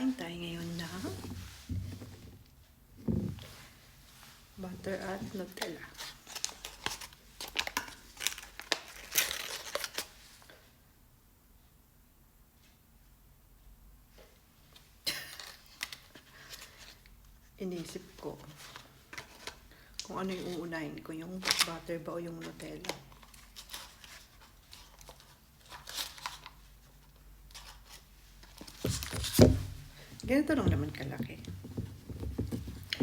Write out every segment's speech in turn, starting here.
Kain tayo ngayon ng butter at Nutella. Inisip ko kung ano yung uunahin ko, yung butter ba o yung Nutella. Ganito lang naman kalaki.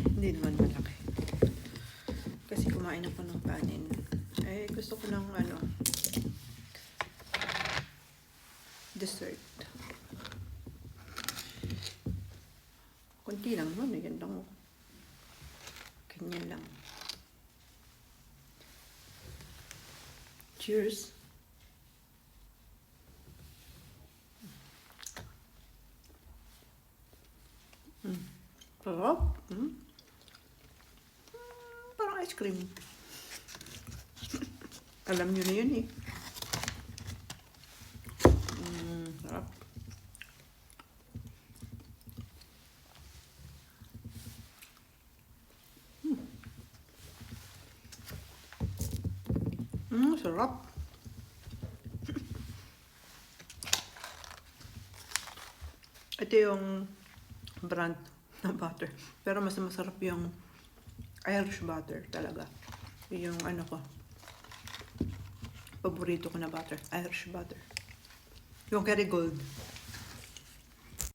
Hindi naman malaki. Kasi kumain ako ng kanin. Eh, gusto ko ng dessert. Kunti lang naman, yan lang. Ganyan lang. Cheers! Sarap. Parang ice cream. Alam nyo na yun eh. Sarap. Sarap. Ito yung brand ng butter. Pero mas masarap yung Irish butter talaga. Yung paborito ko na butter. Irish butter. Yung Kerrygold.